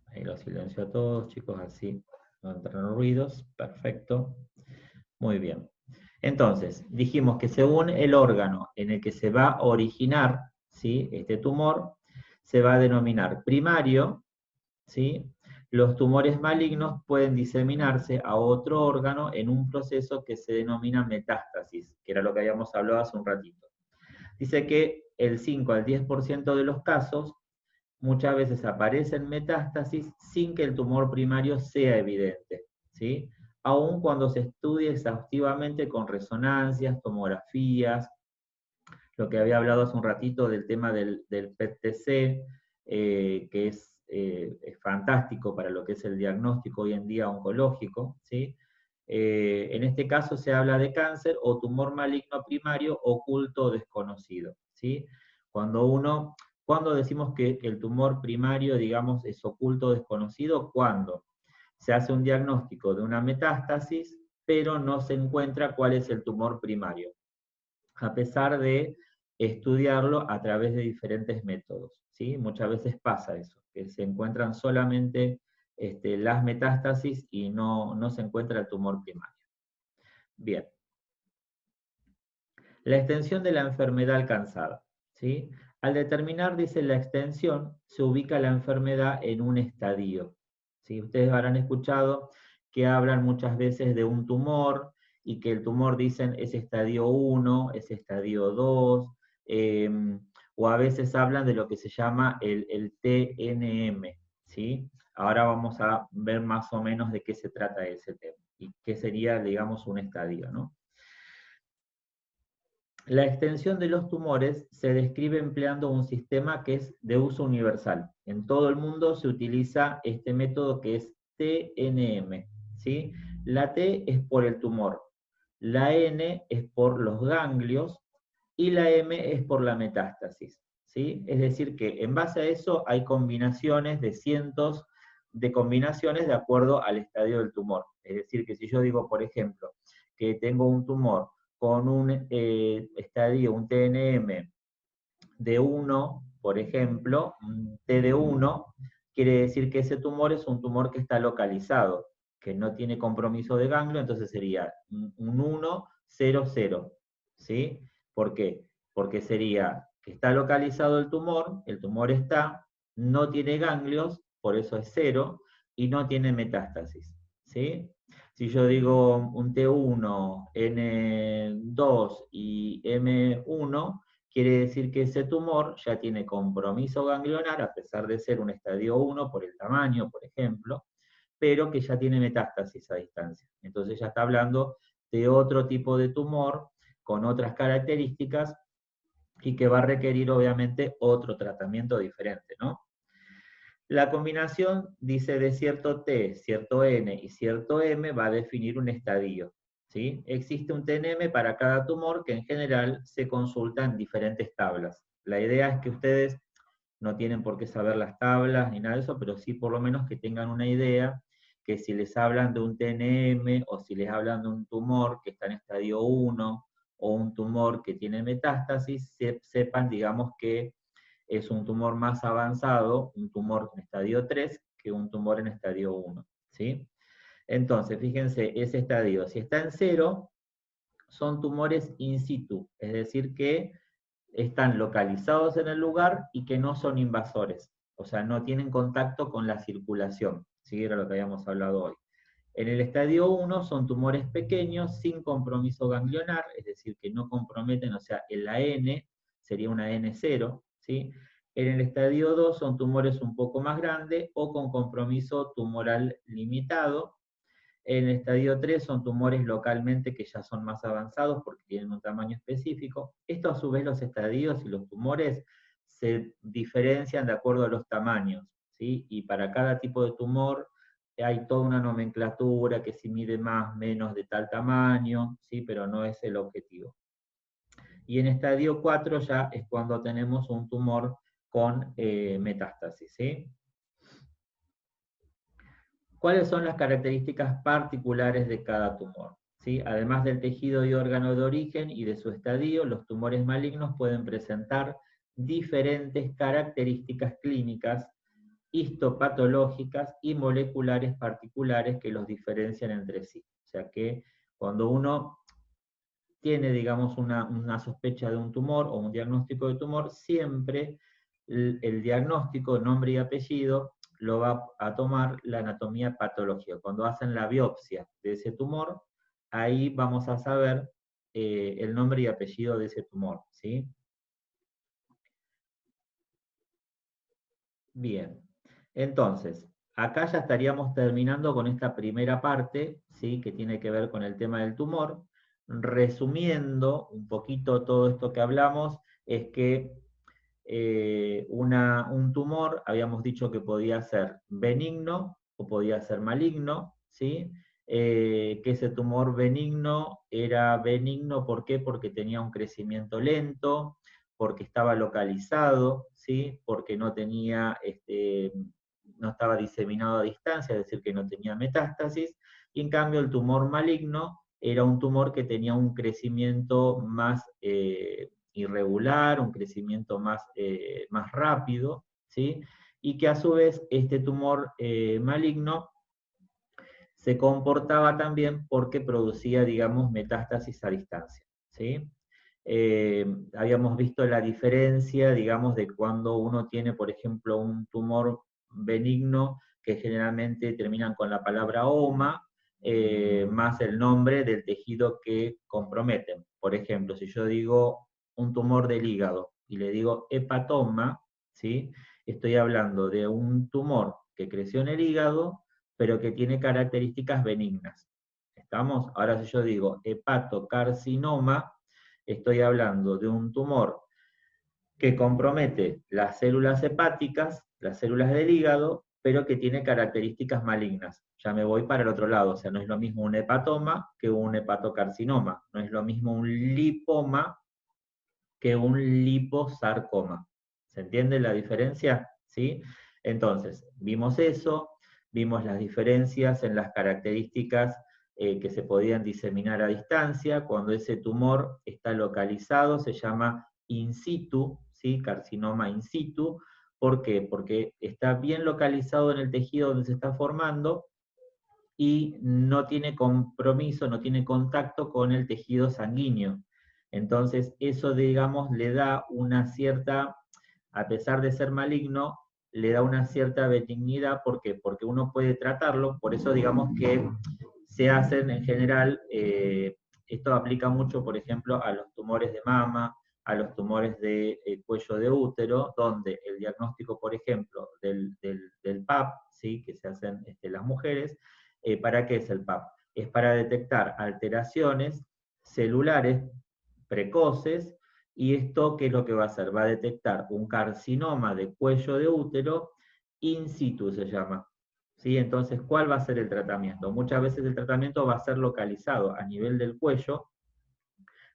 Ahí los silencio a todos, chicos, así no entran ruidos. Perfecto. Muy bien. Entonces, dijimos que según el órgano en el que se va a originar, ¿sí?, este tumor, se va a denominar primario, ¿sí? Los tumores malignos pueden diseminarse a otro órgano en un proceso que se denomina metástasis, que era lo que habíamos hablado hace un ratito. Dice que el 5 al 10% de los casos muchas veces aparecen metástasis sin que el tumor primario sea evidente, ¿sí? Aun cuando se estudie exhaustivamente con resonancias, tomografías, lo que había hablado hace un ratito del tema del PET-TC, que es fantástico para lo que es el diagnóstico hoy en día oncológico, ¿sí? En este caso se habla de cáncer o tumor maligno primario oculto o desconocido, ¿sí? Cuando decimos que el tumor primario, digamos, es oculto o desconocido, cuando se hace un diagnóstico de una metástasis, pero no se encuentra cuál es el tumor primario, a pesar de estudiarlo a través de diferentes métodos, ¿sí? Muchas veces pasa eso, que se encuentran solamente las metástasis y no se encuentra el tumor primario. Bien. La extensión de la enfermedad alcanzada, ¿sí? Al determinar, dice, la extensión, se ubica la enfermedad en un estadio, ¿sí? Ustedes habrán escuchado que hablan muchas veces de un tumor y que el tumor, dicen, es estadio 1, es estadio 2, o a veces hablan de lo que se llama el TNM, ¿sí? Ahora vamos a ver más o menos de qué se trata ese tema y qué sería, digamos, un estadio, ¿no? La extensión de los tumores se describe empleando un sistema que es de uso universal. En todo el mundo se utiliza este método que es TNM, ¿sí? La T es por el tumor, la N es por los ganglios y la M es por la metástasis, ¿sí? Es decir que en base a eso hay combinaciones de cientos de combinaciones de acuerdo al estadio del tumor. Es decir que si yo digo, por ejemplo, que tengo un tumor con un estadio, un TNM de 1, por ejemplo, un T de 1, quiere decir que ese tumor es un tumor que está localizado, que no tiene compromiso de ganglio, entonces sería un 1, 0, 0, ¿sí? ¿Por qué? Porque sería que está localizado el tumor está, no tiene ganglios, por eso es 0, y no tiene metástasis, ¿sí? Si yo digo un T1, N2 y M1, quiere decir que ese tumor ya tiene compromiso ganglionar, a pesar de ser un estadio 1 por el tamaño, por ejemplo, pero que ya tiene metástasis a distancia. Entonces ya está hablando de otro tipo de tumor con otras características y que va a requerir obviamente otro tratamiento diferente, ¿no? La combinación, dice, de cierto T, cierto N y cierto M va a definir un estadio, ¿sí? Existe un TNM para cada tumor que en general se consulta en diferentes tablas. La idea es que ustedes no tienen por qué saber las tablas ni nada de eso, pero sí por lo menos que tengan una idea que si les hablan de un TNM o si les hablan de un tumor que está en estadio 1 o un tumor que tiene metástasis, sepan, digamos, que es un tumor más avanzado, un tumor en estadio 3, que un tumor en estadio 1, ¿sí? Entonces, fíjense, ese estadio, si está en 0, son tumores in situ, es decir, que están localizados en el lugar y que no son invasores, o sea, no tienen contacto con la circulación, ¿sí? Era lo que habíamos hablado hoy. En el estadio 1 son tumores pequeños sin compromiso ganglionar, es decir, que no comprometen, o sea, en la N sería una N0, ¿sí? En el estadio 2 son tumores un poco más grandes o con compromiso tumoral limitado. En el estadio 3 son tumores localmente que ya son más avanzados porque tienen un tamaño específico. Esto a su vez los estadios y los tumores se diferencian de acuerdo a los tamaños, ¿sí? Y para cada tipo de tumor hay toda una nomenclatura que si mide más, menos de tal tamaño, ¿sí? Pero no es el objetivo. Y en estadio 4 ya es cuando tenemos un tumor con metástasis, ¿sí? ¿Cuáles son las características particulares de cada tumor? ¿Sí? Además del tejido y órgano de origen y de su estadio, los tumores malignos pueden presentar diferentes características clínicas, histopatológicas y moleculares particulares que los diferencian entre sí. O sea que cuando uno tiene, digamos, una sospecha de un tumor o un diagnóstico de tumor, siempre el diagnóstico, nombre y apellido, lo va a tomar la anatomía patológica. Cuando hacen la biopsia de ese tumor, ahí vamos a saber el nombre y apellido de ese tumor, ¿sí? Bien, entonces, acá ya estaríamos terminando con esta primera parte, ¿sí? Que tiene que ver con el tema del tumor. Resumiendo un poquito todo esto que hablamos, es que un tumor, habíamos dicho que podía ser benigno o podía ser maligno, ¿sí? Que ese tumor benigno era benigno, ¿por qué? Porque tenía un crecimiento lento, porque estaba localizado, ¿sí? Porque no tenía, no estaba diseminado a distancia, es decir, que no tenía metástasis, y en cambio el tumor maligno era un tumor que tenía un crecimiento más irregular, un crecimiento más rápido, ¿sí? Y que a su vez este tumor maligno se comportaba también porque producía, digamos, metástasis a distancia, ¿sí? Habíamos visto la diferencia, digamos, de cuando uno tiene, por ejemplo, un tumor benigno, que generalmente terminan con la palabra oma, más el nombre del tejido que comprometen. Por ejemplo, si yo digo un tumor del hígado y le digo hepatoma, ¿sí? Estoy hablando de un tumor que creció en el hígado, pero que tiene características benignas. ¿Estamos? Ahora si yo digo hepatocarcinoma, estoy hablando de un tumor que compromete las células hepáticas, las células del hígado, pero que tiene características malignas. Ya me voy para el otro lado, o sea, no es lo mismo un hepatoma que un hepatocarcinoma, no es lo mismo un lipoma que un liposarcoma. ¿Se entiende la diferencia? ¿Sí? Entonces, vimos eso, vimos las diferencias en las características que se podían diseminar a distancia. Cuando ese tumor está localizado, se llama in situ, ¿sí? Carcinoma in situ. ¿Por qué? Porque está bien localizado en el tejido donde se está formando y no tiene compromiso, no tiene contacto con el tejido sanguíneo. Entonces, eso, digamos, le da una cierta, a pesar de ser maligno, le da una cierta benignidad. ¿Por qué? Porque uno puede tratarlo, por eso digamos que se hacen en general, esto aplica mucho, por ejemplo, a los tumores de mama, a los tumores de cuello de útero, donde el diagnóstico, por ejemplo, del PAP, ¿sí? Que se hacen las mujeres. ¿Para qué es el PAP? Es para detectar alteraciones celulares precoces, y esto, ¿qué es lo que va a hacer? Va a detectar un carcinoma de cuello de útero in situ, se llama. ¿Sí? Entonces, ¿cuál va a ser el tratamiento? Muchas veces el tratamiento va a ser localizado a nivel del cuello,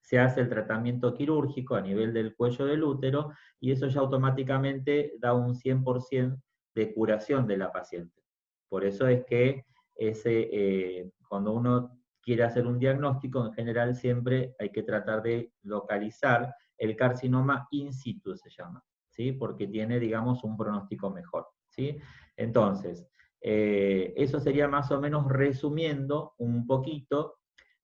se hace el tratamiento quirúrgico a nivel del cuello del útero, y eso ya automáticamente da un 100% de curación de la paciente. Por eso es que cuando uno quiere hacer un diagnóstico, en general siempre hay que tratar de localizar el carcinoma in situ, se llama, ¿sí? Porque tiene, digamos, un pronóstico mejor, ¿sí? Entonces, eso sería más o menos resumiendo un poquito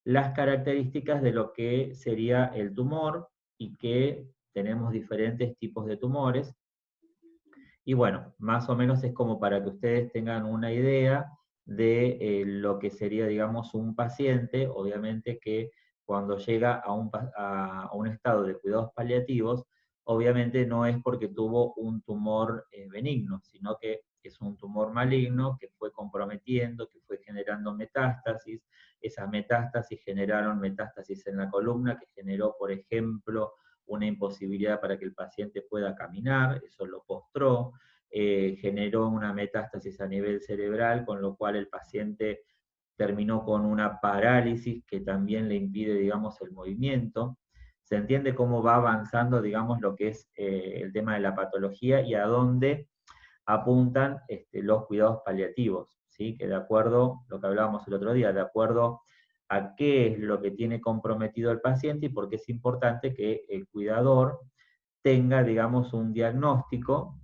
las características de lo que sería el tumor, y que tenemos diferentes tipos de tumores. Y bueno, más o menos es como para que ustedes tengan una idea de lo que sería, digamos, un paciente. Obviamente que cuando llega a un estado de cuidados paliativos, obviamente no es porque tuvo un tumor benigno, sino que es un tumor maligno que fue comprometiendo, que fue generando metástasis. Esas metástasis generaron metástasis en la columna, que generó, por ejemplo, una imposibilidad para que el paciente pueda caminar, eso lo postró. Generó una metástasis a nivel cerebral, con lo cual el paciente terminó con una parálisis que también le impide, digamos, el movimiento. Se entiende cómo va avanzando, digamos, lo que es el tema de la patología y a dónde apuntan los cuidados paliativos, ¿sí? Que de acuerdo, lo que hablábamos el otro día, de acuerdo a qué es lo que tiene comprometido el paciente y por qué es importante que el cuidador tenga, digamos, un diagnóstico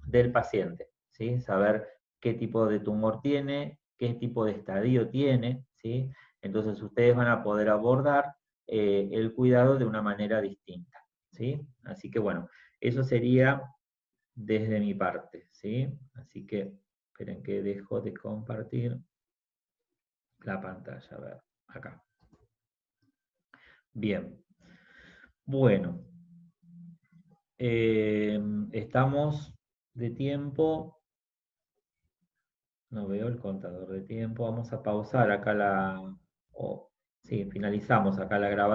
del paciente, ¿sí? Saber qué tipo de tumor tiene, qué tipo de estadio tiene, ¿sí? Entonces ustedes van a poder abordar el cuidado de una manera distinta, ¿sí? Así que bueno, eso sería desde mi parte, ¿sí? Así que esperen que dejo de compartir la pantalla, a ver, acá. Bien, bueno, estamos de tiempo. No veo el contador de tiempo. Vamos a pausar acá sí, finalizamos acá la grabación.